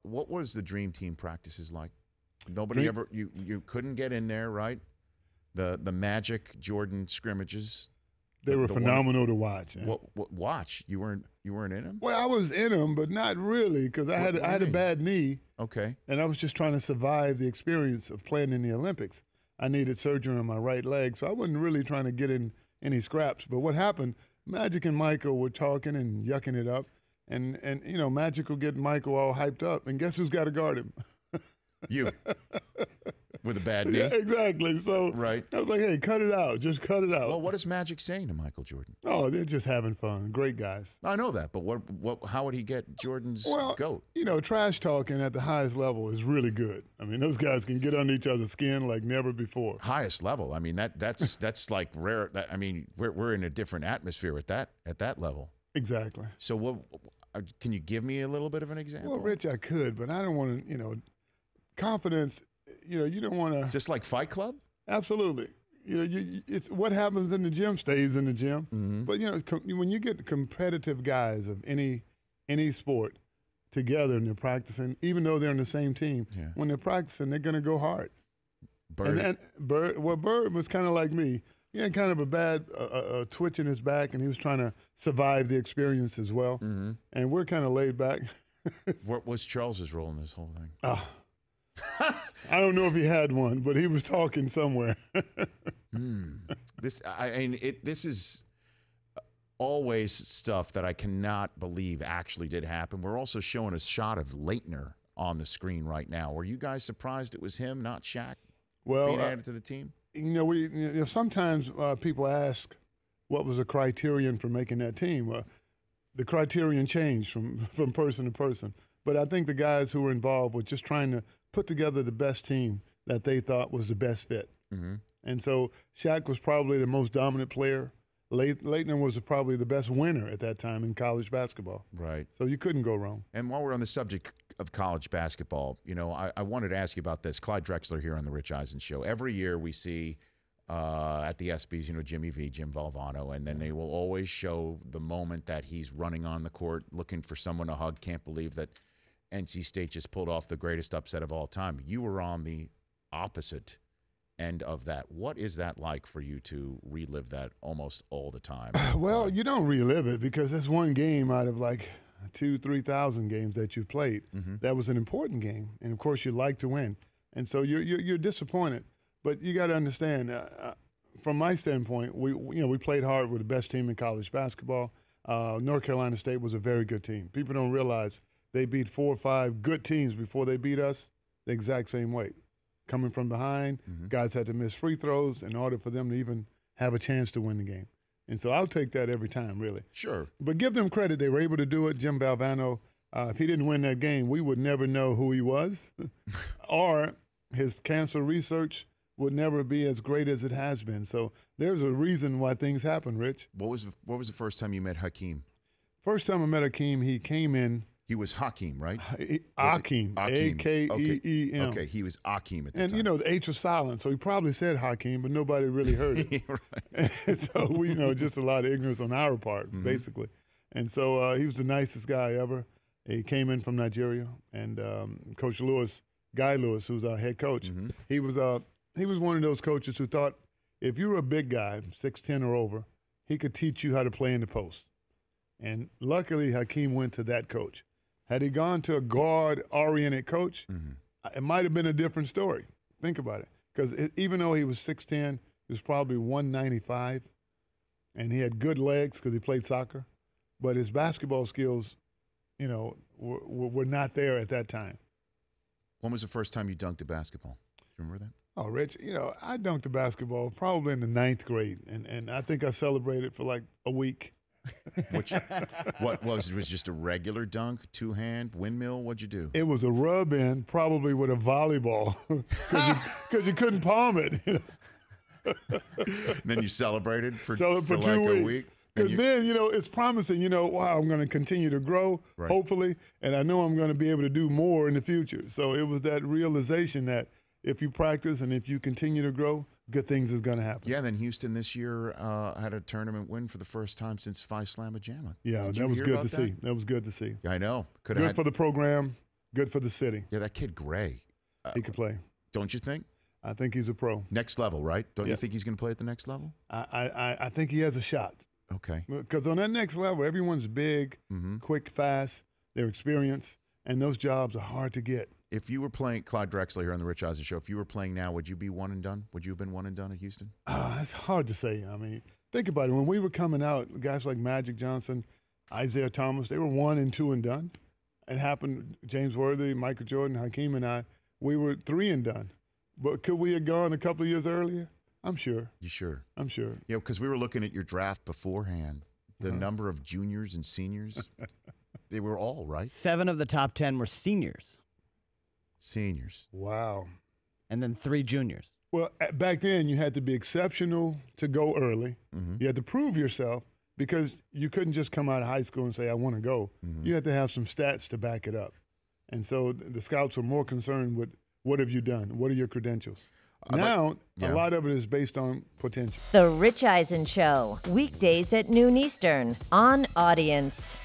what was the dream team practices like? Nobody ever you couldn't get in there, right? The Magic Jordan scrimmages. They were phenomenal to watch. What watch? You weren't in them? Well, I was in them, but not really, because I had a bad knee. Okay. And I was just trying to survive the experience of playing in the Olympics. I needed surgery on my right leg, so I wasn't really trying to get in any scraps. But what happened? Magic and Michael were talking and yucking it up, and you know, Magic will get Michael all hyped up, and guess who's got to guard him? You. With a bad knee? Yeah, exactly. So right. I was like, hey, cut it out. Just cut it out. Well, what is Magic saying to Michael Jordan? Oh, they're just having fun. Great guys. I know that, but how would he get Jordan's goat? You know, trash talking at the highest level is really good. I mean, those guys can get under each other's skin like never before. Highest level. I mean, that's like rare. I mean, we're in a different atmosphere at that level. Exactly. So what? Can you give me a little bit of an example? Well, Rich, I could, but I don't want to. You know, confidence. You know, you don't want to. Just like Fight Club? Absolutely. You know, it's what happens in the gym stays in the gym. Mm-hmm. But, you know, when you get competitive guys of any sport together and they're practicing, even though they're on the same team, when they're practicing, they're going to go hard. Bird? Bird was kind of like me. He had kind of a bad twitch in his back, and he was trying to survive the experience as well. Mm-hmm. And we're kind of laid back. What was Charles's role in this whole thing? I don't know if he had one, but he was talking somewhere. This is always stuff that I cannot believe actually did happen. We're also showing a shot of Leitner on the screen right now. Were you guys surprised it was him, not Shaq, being added to the team? You know, sometimes people ask what was the criterion for making that team. The criterion changed from person to person. But I think the guys who were involved were just trying to put together the best team that they thought was the best fit. Mm-hmm. And so Shaq was probably the most dominant player. Leitner was probably the best winner at that time in college basketball. Right. So you couldn't go wrong. And while we're on the subject of college basketball, you know, I wanted to ask you about this. Clyde Drexler here on the Rich Eisen Show. Every year we see at the ESPYs, you know, Jim Valvano, and then they will always show the moment that he's running on the court looking for someone to hug. Can't believe that NC State just pulled off the greatest upset of all time. You were on the opposite end of that. What is that like for you to relive that almost all the time? Well, you don't relive it because that's one game out of like 2,000-3,000 games that you've played. Mm-hmm. That was an important game, and of course you like to win, and so you're disappointed. But you got to understand, from my standpoint, we played hard with the best team in college basketball. North Carolina State was a very good team. People don't realize they beat 4 or 5 good teams before they beat us the exact same way. Coming from behind, guys had to miss free throws in order for them to even have a chance to win the game. And so I'll take that every time, really. Sure. But give them credit. They were able to do it. Jim Valvano, if he didn't win that game, we would never know who he was, or his cancer research would never be as great as it has been. So there's a reason why things happen, Rich. What was the first time you met Hakeem? First time I met Hakeem, he came in. He was Hakeem, right? Akeem, A-K-E-E-M. Okay, he was Akeem at the time. And, you know, the H was silent, so he probably said Hakeem, but nobody really heard it. Right. And so we just a lot of ignorance on our part, basically. And so he was the nicest guy ever. He came in from Nigeria, and Coach Lewis, Guy Lewis, who's our head coach, he was one of those coaches who thought if you were a big guy, 6'10" or over, he could teach you how to play in the post. And luckily, Hakeem went to that coach. Had he gone to a guard-oriented coach, it might have been a different story. Think about it. Because even though he was 6'10", he was probably 195, and he had good legs because he played soccer. But his basketball skills, you know, were not there at that time. When was the first time you dunked a basketball? Do you remember that? Oh, Rich, you know, I dunked a basketball probably in the 9th grade, and I think I celebrated for like a week. What was just a regular dunk, two-hand, windmill? What'd you do? It was a rub-in, probably with a volleyball, because you couldn't palm it. You know? Then you celebrated for 2 like weeks. a week? Because then, you know, it's promising, you know, wow, I'm going to continue to grow, hopefully, and I know I'm going to be able to do more in the future. So it was that realization that if you practice and if you continue to grow, good things is going to happen. Yeah, then Houston this year had a tournament win for the first time since Phi Slamma Jamma. Yeah, that was good to see. That was good to see. I know. Good for the program, Good for the city. Yeah, that kid Gray. He could play. Don't you think? I think he's a pro. Next level, right? Don't you think he's going to play at the next level? I think he has a shot. Okay. Because on that next level, everyone's big, quick, fast, they're experienced, and those jobs are hard to get. If you were playing Clyde Drexler here on the Rich Eisen Show, if you were playing now, would you be one and done? Would you have been one and done at Houston? It's hard to say. I mean, think about it. When we were coming out, guys like Magic Johnson, Isaiah Thomas, they were 1 and 2 and done. It happened, James Worthy, Michael Jordan, Hakeem, and I, we were 3 and done. But could we have gone a couple of years earlier? I'm sure. You sure? I'm sure. Yeah, because we were looking at your draft beforehand. The number of juniors and seniors, they were all, right? 7 of the top 10 were seniors. Seniors. Wow. And then 3 juniors. Well, back then, you had to be exceptional to go early. You had to prove yourself because you couldn't just come out of high school and say, I want to go. You had to have some stats to back it up. And so the scouts were more concerned with what have you done? What are your credentials? Now, a lot of it is based on potential. The Rich Eisen Show, weekdays at noon Eastern on Audience.